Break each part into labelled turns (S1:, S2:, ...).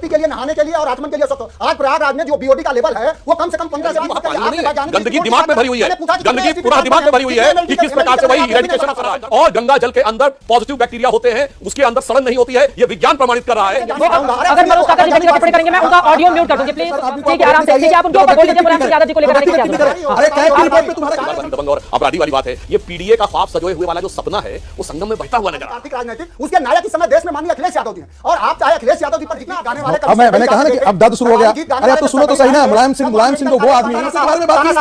S1: Safety के लिए, नहाने के लिए और आचमन के लिए स्वच्छ। आज प्रयागराज में जो बीओडी का लेवल है वो कम से कम 15 से 20
S2: गंदगी दिमाग में भरी हुई है, गंदगी पूरा दिमाग में भरी हुई है कि किस प्रकार से वही इरेडिकेशन कर रहा है। और गंगा जल के अंदर पॉजिटिव बैक्टीरिया होते हैं, उसके अंदर सड़न नहीं होती है, ये विज्ञान प्रमाणित कर रहा है।
S3: अगर मनोज काका जी टिप्पणी करेंगे मैं उनका ऑडियो म्यूट कर दूंगी प्लीज। ठीक है, आराम से। ठीक है, आप उनके ऊपर बोल लीजिए, मुलायम सिंह यादव जी को लेकर आने की क्या जरूरत है?
S1: अरे क्या रिपोर्ट पे तुम्हारा
S2: दबंग और अपराधी वाली बात है। ये पीडीए का ख्वाब सजोए हुए वाला जो सपना है वो संगम में बहता हुआ नजर आ रहा है।
S1: आर्थिक राजनीतिक उसके नायक इस समय देश में माननीय अखिलेश यादव जी हैं और आप चाहे अखिलेश यादव जी पर जितना गाने वाले
S4: अब मैंने कहा ना कि अब दर्द शुरू हो गया। अरे अब तो सुनो तो सही ना, मुलायम सिंह तो वो आदमी है जिसके बारे में बात की।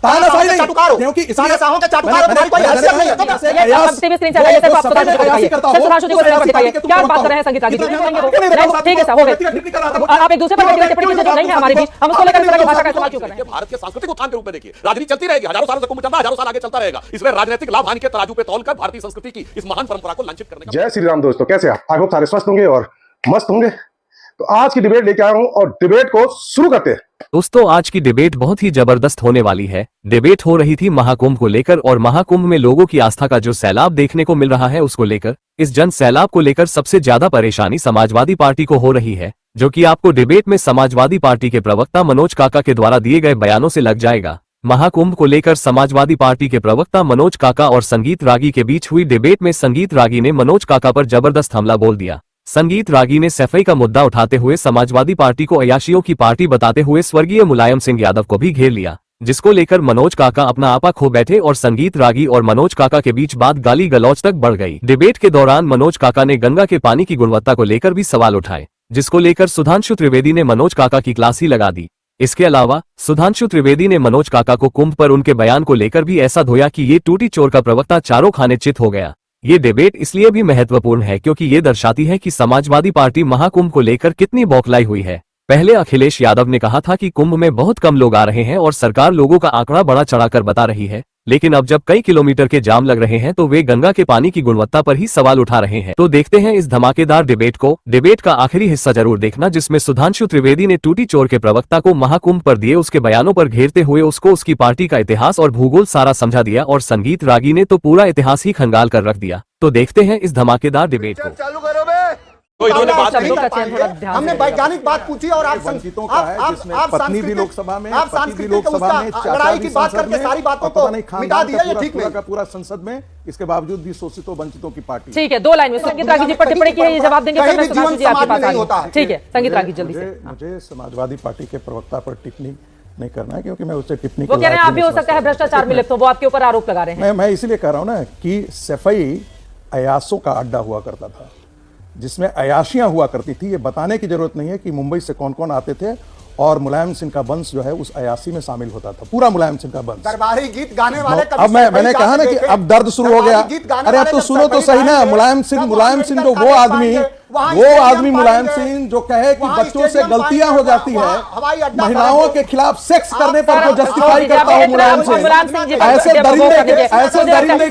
S4: तानाशाही नहीं, क्योंकि इसलिए
S1: तानाशाहों के चाटुकार तुम्हारी कोई हैसियत नहीं है।
S3: अब टीवी स्क्रीन से हटाइए सर, आप सुधांशु जी को दिखाइए। सर सुधांशु जी को दिखाइए, क्या बात कर रहे हैं संगीत रागी जी? ठीक है सर, हो गए। आप एक दूसरे पर व्यक्तिगत टिप्पणी कीजिए जो नहीं है हमारे बीच, हम उसको लेकर इस तरह की भाषा का इस्तेमाल क्यों कर रहे हैं?
S2: भारत के सांस्कृतिक उत्थान के रूप में देखिए, राजनीति चलती रहेगी, हजारों सालों से कुंभ चलता, हजारों साल आगे चलता रहेगा। इसमें राजनीतिक लाभ हानि के तराजू पे तौलकर भारतीय संस्कृति की इस महान परंपरा को लांछित करने का।
S4: जय श्री राम दोस्तों, कैसे आप? आई होप सारे स्वस्थ होंगे और मस्त होंगे। तो आज की डिबेट लेके आया हूं और डिबेट को शुरू करते हैं।
S5: दोस्तों, आज की डिबेट बहुत ही जबरदस्त होने वाली है। डिबेट हो रही थी महाकुंभ को लेकर और महाकुंभ में लोगों की आस्था का जो सैलाब देखने को मिल रहा है उसको लेकर। इस जन सैलाब को लेकर सबसे ज्यादा परेशानी समाजवादी पार्टी को हो रही है, जो कि आपको डिबेट में समाजवादी पार्टी के प्रवक्ता मनोज काका के द्वारा दिए गए बयानों से लग जाएगा। महाकुंभ को लेकर समाजवादी पार्टी के प्रवक्ता मनोज काका और संगीत रागी के बीच हुई डिबेट में संगीत रागी ने मनोज काका पर जबरदस्त हमला बोल दिया। संगीत रागी ने सफाई का मुद्दा उठाते हुए समाजवादी पार्टी को अयाशियों की पार्टी बताते हुए स्वर्गीय मुलायम सिंह यादव को भी घेर लिया, जिसको लेकर मनोज काका अपना आपा खो बैठे और संगीत रागी और मनोज काका के बीच बात गाली गलौज तक बढ़ गई। डिबेट के दौरान मनोज काका ने गंगा के पानी की गुणवत्ता को लेकर भी सवाल उठाए, जिसको लेकर सुधांशु त्रिवेदी ने मनोज काका की क्लास ही लगा दी। इसके अलावा सुधांशु त्रिवेदी ने मनोज काका को कुंभ पर उनके बयान को लेकर भी ऐसा धोया कि ये टूटी चोर का प्रवक्ता चारों खाने चित हो गया। ये डिबेट इसलिए भी महत्वपूर्ण है क्योंकि ये दर्शाती है कि समाजवादी पार्टी महाकुंभ को लेकर कितनी बौखलाई हुई है। पहले अखिलेश यादव ने कहा था कि कुंभ में बहुत कम लोग आ रहे हैं और सरकार लोगों का आंकड़ा बड़ा चढ़ाकर बता रही है, लेकिन अब जब कई किलोमीटर के जाम लग रहे हैं तो वे गंगा के पानी की गुणवत्ता पर ही सवाल उठा रहे हैं। तो देखते हैं इस धमाकेदार डिबेट को। डिबेट का आखिरी हिस्सा जरूर देखना, जिसमें सुधांशु त्रिवेदी ने टूटी चोर के प्रवक्ता को महाकुंभ पर दिए उसके बयानों पर घेरते हुए उसको उसकी पार्टी का इतिहास और भूगोल सारा समझा दिया और संगीत रागी ने तो पूरा इतिहास ही खंगाल कर रख दिया। तो देखते हैं इस धमाकेदार डिबेट को।
S1: चालू करो बे।
S2: तो इन्होंने बात
S1: हमने वैज्ञानिक बात पूछी और आप
S4: वंचितों का है जिसमें पत्नी भी लोकसभा में,
S1: आप
S4: पति भी लोकसभा में,
S1: लड़ाई की बात करके सारी बातों को मिटा दिया। ये ठीक नहीं,
S4: पूरा संसद में, इसके बावजूद भी शोषितों वंचितों की पार्टी।
S3: ठीक है, 2 लाइन में संगीत रागी जी पर टिप्पणी की है, ये जवाब देंगे फिर मैं सुधांशु जी आपके पास आऊंगा। ठीक है संगीत रागी जल्दी से।
S4: मुझे समाजवादी पार्टी के प्रवक्ता पर टिप्पणी नहीं करना है क्योंकि मैं उससे टिप्पणी
S3: वो कह रहे हैं आप भी हो सकता है भ्रष्टाचार में लिप्त हो, वो आपके ऊपर आरोप लगा रहे हैं।
S4: मैं इसलिए कह रहा हूं ना कि सफाई अयासों का अड्डा हुआ करता था, जिसमें अयाशियां हुआ करती थी। ये बताने की जरूरत नहीं है कि मुंबई से कौन कौन आते थे और मुलायम सिंह का वंश जो है उस अयासी में शामिल होता था, पूरा मुलायम सिंह का वंश।
S1: दरबारी गीत गाने वाले
S4: अब मैंने कहा ना कि अब दर्द शुरू हो गया। अरे अब तो सुनो तो सही ना, मुलायम सिंह तो वो आदमी मुलायम सिंह जो कहे कि बच्चों से गलतियां हो जाती है, महिलाओं के खिलाफ सेक्स करने पर जो जस्टिफाई करता है मुलायम सिंह, ऐसे दरिंदे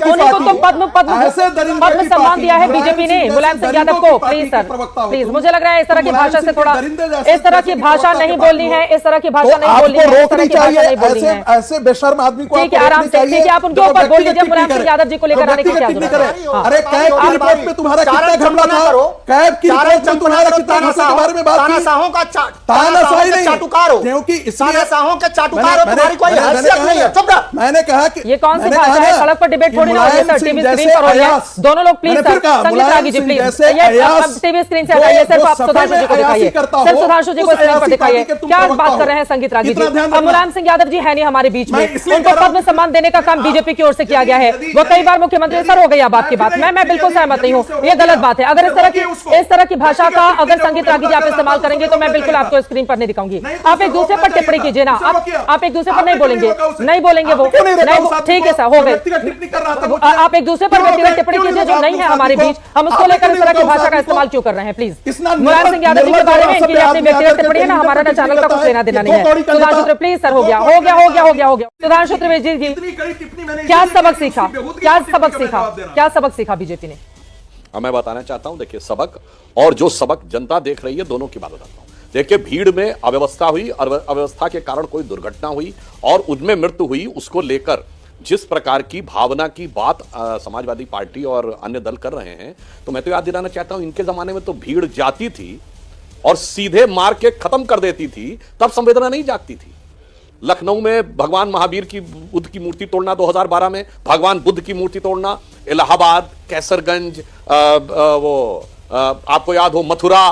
S3: पद्म सम्मान दिया है बीजेपी ने मुलायम सिंह यादव को। प्लीज सर प्लीज, मुझे लग रहा है इस तरह की भाषा से थोड़ा, इस तरह की भाषा नहीं बोलनी है, इस तरह की भाषा नहीं बोलनी है,
S4: रोकनी चाहिए ऐसे बेशर्म आदमी को।
S3: ठीक है, आराम से। ठीक है, आप उनके ऊपर बोल लीजिए मुलायम सिंह यादव जी को लेकर आने की क्या जरूरत है?
S4: अरे कैब की रिपोर्ट पे तुम्हारा कितना घमला था? कैब की रिपोर्ट में तुम्हारा कितना घमला के बारे में बात की?
S1: तानाशाहों का
S4: तानाशाही नहीं,
S1: चाटुकार हो,
S4: क्योंकि
S1: तानाशाहों के चाटुकार हो, तुम्हारी कोई हैसियत नहीं है। चुप रह।
S4: मैंने कहा कि
S3: ये कौन सी भाषा है? सड़क पर डिबेट थोड़ी ना हो रही है सर, टीवी स्क्रीन पर हो रही है। दोनों लोग प्लीज सर, संगीत रागी जी प्लीज टीवी स्क्रीन से हटाइए, सिर्फ आप सुधांशु जी को दिखाइए, सिर्फ सुधांशु जी को स्क्रीन पर दिखाइए। क्या बात कर रहे हैं संगीत रागी जी? मुलायम सिंह यादव जी है नहीं हमारे बीच में, उनको पद्म सम्मान देने का काम बीजेपी की ओर से किया गया है। वो कई बार मुख्यमंत्री सर हो गई बात की बात, मैं बिल्कुल सहमत नहीं हूँ, ये गलत बात है। अगर इस तरह की भाषा का अगर संगीत रागी जी आप इस्तेमाल करेंगे तो मैं बिल्कुल आपको स्क्रीन पर नहीं दिखाऊंगी। आप एक दूसरे पर टिप्पणी कीजिए ना, आप एक दूसरे पर नहीं बोलेंगे वो नहीं। ठीक है सर, हो गए। आप एक दूसरे पर व्यक्तिगत टिप्पणी कीजिए जो नहीं है हमारे बीच, हम उसको लेकर इस तरह की भाषा का इस्तेमाल क्यों कर रहे हैं? प्लीज मुलायम सिंह यादव जी के बारे में इनकी अपनी व्यक्तिगत टिप्पणी है ना, हमारा ना चैनल का कुछ लेना देना नहीं है। सुधांशु प्लीज सर, हो गया। सुधांशु त्रिवेदी जी, क्या सबक सीखा बीजेपी ने?
S2: मैं बताना चाहता हूं, देखिए सबक और जो सबक जनता देख रही है दोनों की बात बताता हूं। देखिए भीड़ में अव्यवस्था हुई, अव्यवस्था के कारण कोई दुर्घटना हुई और उनमें मृत्यु हुई, उसको लेकर जिस प्रकार की भावना की बात समाजवादी पार्टी और अन्य दल कर रहे हैं, तो मैं तो याद दिलाना चाहता हूं इनके जमाने में तो भीड़ जाती थी और सीधे मार के खत्म कर देती थी, तब संवेदना नहीं जागती थी। लखनऊ में भगवान महावीर की बुद्ध की मूर्ति तोड़ना 2012 में, भगवान बुद्ध की मूर्ति तोड़ना, इलाहाबाद, कैसरगंज, आपको याद हो मथुरा,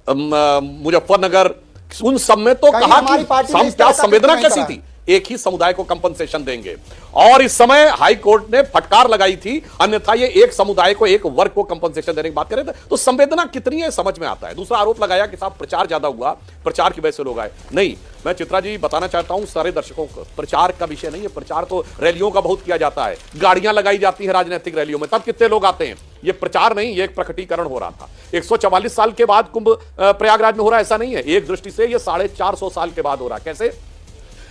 S2: मुजफ्फरनगर, उन सब में तो कहा कि क्या संवेदना कैसी थी, एक ही समुदाय को कंपनसेशन देंगे। और इस समय हाई कोर्ट ने फटकार लगाई थी, अन्यथा ये एक समुदाय को, एक वर्ग को कंपनसेशन देने की बात कर रहे थे। तो संवेदना कितनी है समझ में आता है। दूसरा आरोप लगाया कि साहब प्रचार ज्यादा हुआ, प्रचार की वजह से लोग आए। नहीं, मैं चित्रा जी बताना चाहता हूं सारे दर्शकों को, प्रचार का विषय नहीं है। प्रचार तो रैलियों का बहुत किया जाता है, गाड़ियां लगाई जाती है राजनीतिक रैलियों में, तब कितने लोग आते हैं। ये प्रचार नहीं, ये एक प्रकटीकरण हो रहा था। 144 साल के बाद कुंभ प्रयागराज में हो रहा है, ऐसा नहीं है। एक दृष्टि से ये 450 साल के बाद हो रहा है। कैसे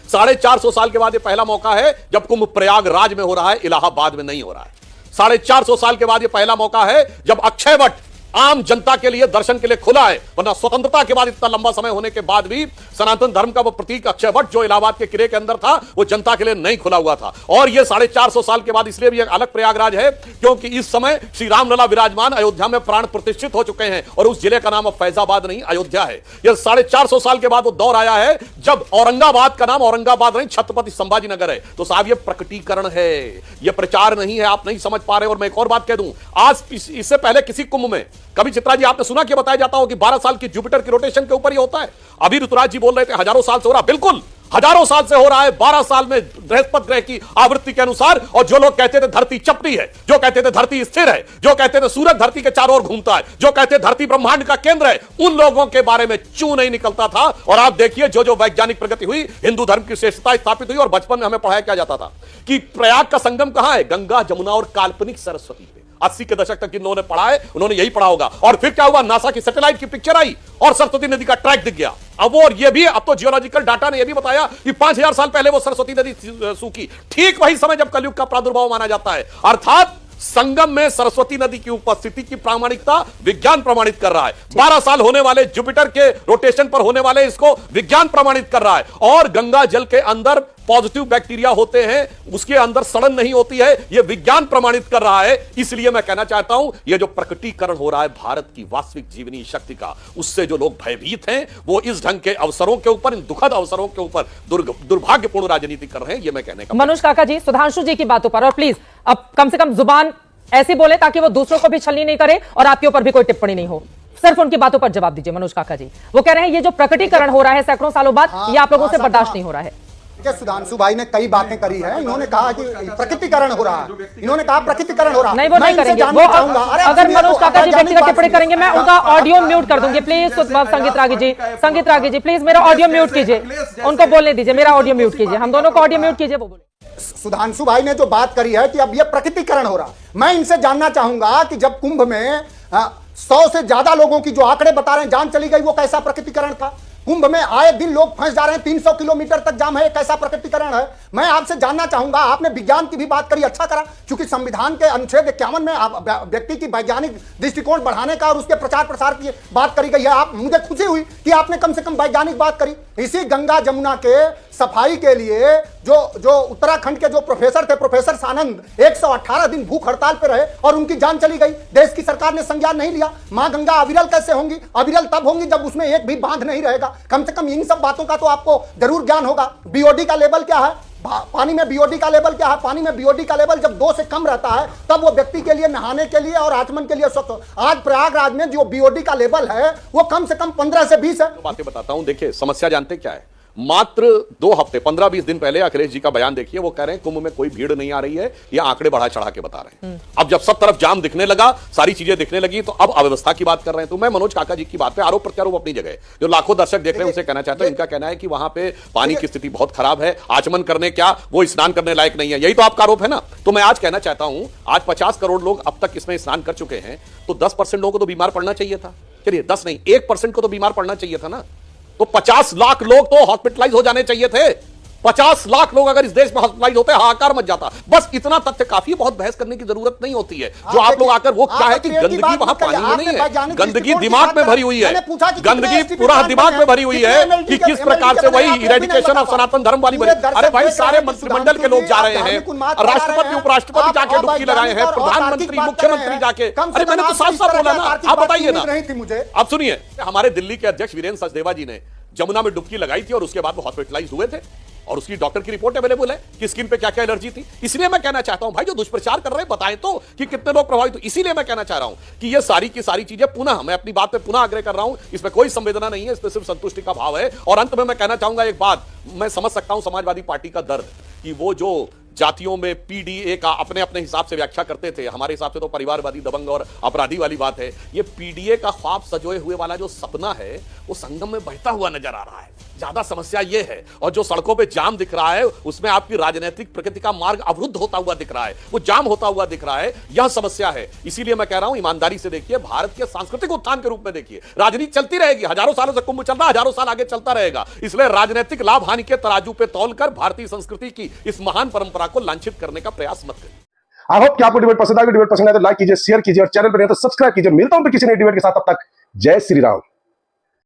S2: 450 साल के बाद ये पहला मौका है जब कुंभ प्रयागराज में हो रहा है, इलाहाबाद में नहीं हो रहा है। 450 साल के बाद ये पहला मौका है जब अक्षय वट आम जनता के लिए दर्शन के लिए खुला है, वरना स्वतंत्रता के बाद इतना लंबा समय होने के बाद भी सनातन धर्म का वो प्रतीक अक्षय वट जो इलाहाबाद के किले के अंदर था, वो जनता के लिए नहीं खुला हुआ था। और ये 450 साल के बाद इसलिए भी एक अलग प्रयागराज है क्योंकि इस समय श्री रामलला विराजमान अयोध्या में प्राण प्रतिष्ठित हो चुके हैं और उस जिले का नाम अब फैजाबाद नहीं अयोध्या है। यह 450 साल के बाद वो दौर आया है जब औरंगाबाद का नाम औरंगाबाद नहीं छत्रपति संभाजी नगर है। तो साहब ये प्रकटीकरण है, ये प्रचार नहीं है। आप नहीं समझ पा रहे। और मैं एक और बात कह दूं, आज इससे पहले किसी कुंभ में कभी चित्रा जी आपने सुना कि बताया जाता हो कि 12 साल की जुपिटर की रोटेशन के ऊपर ही होता है। अभी ऋतुराज जी बोल रहे थे हजारों साल से हो रहा, बिल्कुल हजारों साल से हो रहा है। 12 साल में बृहस्पति ग्रह की आवृत्ति के अनुसार। और जो लोग कहते थे धरती चपटी है, जो कहते थे धरती स्थिर है, जो कहते थे सूरज धरती के चारों ओर घूमता है, जो कहते थे धरती ब्रह्मांड का केंद्र है, उन लोगों के बारे में चू नहीं निकलता था। और आप देखिए जो जो वैज्ञानिक प्रगति हुई, हिंदू धर्म की श्रेष्ठता स्थापित हुई। और बचपन में हमें पढ़ाया क्या जाता था कि प्रयाग का संगम कहां है, गंगा जमुना और काल्पनिक सरस्वती पे। 80 के दशक तक जिन्होंने पढ़ा है उन्होंने यही पढ़ा होगा। और फिर क्या हुआ, नासा की सैटेलाइट की पिक्चर आई और सरस्वती नदी का ट्रैक दिख गया। अब वो ये भी, अब तो जियोलॉजिकल डाटा ने यह भी बताया कि 5000 साल पहले वो सरस्वती नदी सूखी, ठीक वही समय जब कलयुग का प्रादुर्भाव माना जाता है। अर्थात संगम में सरस्वती नदी की उपस्थिति की प्रामाणिकता विज्ञान प्रमाणित कर रहा है। 12 साल होने वाले जुपिटर के रोटेशन पर होने वाले इसको विज्ञान प्रमाणित कर रहा है। और गंगा जल के अंदर पॉजिटिव बैक्टीरिया होते हैं, उसके अंदर सड़न नहीं होती है, यह विज्ञान प्रमाणित कर रहा है। इसलिए मैं कहना चाहता हूं यह जो प्रकटीकरण हो रहा है भारत की वास्तविक जीवनी शक्ति का, उससे जो लोग भयभीत हैं वो इस ढंग के अवसरों के ऊपर, इन दुखद अवसरों के ऊपर दुर्भाग्यपूर्ण राजनीति कर रहे हैं। यह मैं कहने का।
S3: मनोज काका जी, सुधांशु जी की बातों पर, और प्लीज अब कम से कम जुबान ऐसी बोले ताकि वो दूसरों को भी छलनी नहीं करे और आपके ऊपर भी कोई टिप्पणी नहीं हो। सिर्फ उनकी बातों पर जवाब दीजिए। मनोज काका जी, वो कह रहे हैं ये जो प्रकटीकरण हो रहा है सैकड़ों सालों बाद, ये आप लोगों से बर्दाश्त नहीं हो रहा है।
S1: सुधांशु भाई ने कई बातें करी है। इन्होंने कहा कि प्रकटीकरण हो रहा है, इन्होंने कहा प्रकटीकरण हो रहा है।
S3: नहीं, वो नहीं करेंगे। वो अगर मनोज काका जी व्यक्तिगत टिप्पणी करेंगे मैं उनका ऑडियो म्यूट कर दूंगी। प्लीज संगीत रागी जी प्लीज मेरा ऑडियो म्यूट कीजिए, उनको बोलने दीजिए, मेरा ऑडियो म्यूट कीजिए, हम दोनों को ऑडियो म्यूट कीजिए। वो बोले
S1: सुधांशु भाई ने जो बात करी है कि अब यह प्रकटीकरण हो रहा है, मैं इनसे जानना चाहूंगा कि जब कुंभ में 100 से ज्यादा लोगों की जो आंकड़े बता रहे हैं जान चली गई, वो कैसा प्रकटीकरण था। कुंभ में आए दिन लोग फंस जा रहे हैं, 300 किलोमीटर तक जाम है, कैसा प्रकटीकरण है। मैं आपसे जानना चाहूंगा, आपने विज्ञान की भी बात करी, अच्छा करा, क्योंकि संविधान के अनुच्छेद 51 में व्यक्ति की वैज्ञानिक दृष्टिकोण बढ़ाने का और उसके प्रचार प्रसार की बात करी गई है। आप, मुझे खुशी हुई कि आपने कम से कम वैज्ञानिक बात करी। इसी गंगा जमुना के सफाई के लिए जो उत्तराखंड के जो प्रोफेसर थे, प्रोफेसर सानंद, 118 दिन भूख हड़ताल पे रहे और उनकी जान चली गई। देश की सरकार ने संज्ञान नहीं लिया। मां गंगा अविरल कैसे होंगी? अविरल तब होंगी जब उसमें एक भी बांध नहीं रहेगा। कम से कम इन सब बातों का तो आपको जरूर ज्ञान होगा। बीओडी का लेवल क्या है, पानी में बीओडी का लेवल क्या है? पानी में बीओडी का लेवल जब 2 से कम रहता है तब वो व्यक्ति के लिए नहाने के लिए और आचमन के लिए स्वच्छ। आज प्रयागराज में जो बीओडी का लेवल है वो कम से कम 15 से 20 है।
S2: बातें बताता हूं, देखिए समस्या जानते क्या है। मात्र 2 हफ्ते 15-20 दिन पहले अखिलेश जी का बयान देखिए, वो कह रहे हैं कुंभ में कोई भीड़ नहीं आ रही है, ये आंकड़े बढ़ा चढ़ा के बता रहे हैं। अब जब सब तरफ जाम दिखने लगा, सारी चीजें दिखने लगी, तो अब अव्यवस्था की बात कर रहे हैं। तो मैं मनोज काका जी की बात पे आरोप प्रत्यारोप अपनी जगह, जो लाखों दर्शक देख रहे हैं उनसे कहना चाहता हूं, इनका कहना है कि वहां पे पानी की स्थिति बहुत खराब है, आचमन करने क्या, वो स्नान करने लायक नहीं है। यही तो आपका आरोप है ना। तो मैं आज कहना चाहता हूं, आज 50 करोड़ लोग अब तक इसमें स्नान कर चुके हैं, तो 10% लोगों को तो बीमार पड़ना चाहिए था। चलिए 10 नहीं, 1% को तो बीमार पड़ना चाहिए था ना। तो 50 लाख लोग तो हॉस्पिटलाइज हो जाने चाहिए थे। 50 लाख लोग अगर इस देश में हॉस्पिटलाइज होते हाहाकार मच जाता। बस इतना तथ्य काफी, बहुत बहस करने की जरूरत नहीं होती है। जो आप लोग आकर वो क्या है कि गंदगी वहां पानी में नहीं है, गंदगी दिमाग में भरी हुई है, गंदगी पूरा दिमाग में भरी हुई है कि किस प्रकार से वही इरेडिकेशन ऑफ सनातन धर्म वाली भरी। अरे भाई सारे मंत्रिमंडल के लोग जा रहे हैं, राष्ट्रपति उपराष्ट्रपति जाके डुबकी लगाए हैं, प्रधानमंत्री मुख्यमंत्री जाके। अरे मैंने तो साफ साफ बोला ना, आप बताइए ना। अब सुनिए, हमारे दिल्ली के अध्यक्ष वीरेंद्र सचदेवा जी ने जमुना में डुबकी लगाई थी और उसके बाद वो हॉस्पिटलाइज हुए थे और उसकी डॉक्टर की रिपोर्ट अवेलेबल है कि स्किन पे क्या क्या एलर्जी थी। इसलिए मैं कहना चाहता हूं भाई, जो दुष्प्रचार कर रहे हैं बताएं तो कि कितने लोग प्रभावित हुए। इसीलिए मैं कहना चाह रहा हूं कि ये सारी की सारी चीजें पुनः, मैं अपनी बात पे पुनः आग्रह कर रहा हूं, इसमें कोई संवेदना नहीं है, इसमें सिर्फ संतुष्टि का भाव है। और अंत में मैं कहना चाहूंगा एक बात, मैं समझ सकता हूं समाजवादी पार्टी का दर्द कि वो जो जातियों में पीडीए का अपने अपने हिसाब से व्याख्या करते थे, हमारे हिसाब से तो परिवारवादी, दबंग और अपराधी वाली बात है। ये पीडीए का ख्वाब सजोए हुए वाला जो सपना है वो संगम में बहता हुआ नजर आ रहा है। ज्यादा समस्या ये है, और जो सड़कों पे जाम दिख रहा है उसमें आपकी राजनीतिक प्रकृति का मार्ग अवरुद्ध होता हुआ दिख रहा है, वो जाम होता हुआ दिख रहा है। यह समस्या है। इसीलिए मैं कह रहा हूं ईमानदारी से देखिए, भारत के सांस्कृतिक उत्थान के रूप में देखिए, राजनीति चलती रहेगी, हजारों सालों से कुंभ चल रहा है, हजारों साल आगे चलता रहेगा। इसलिए राजनीतिक लाभ हानि के तराजू पे तौलकर भारतीय संस्कृति की इस महान परंपरा को लांछित करने का प्रयास मत करिए।
S6: आई होप कि आपको डिबेट पसंद आएगा। डिबेट पसंद आए तो लाइक कीजिए, शेयर कीजिए और चैनल पर नहीं तो सब्सक्राइब कीजिए। मिलता हूं फिर किसी नए डिबेट के साथ, तब तक जय श्री राम।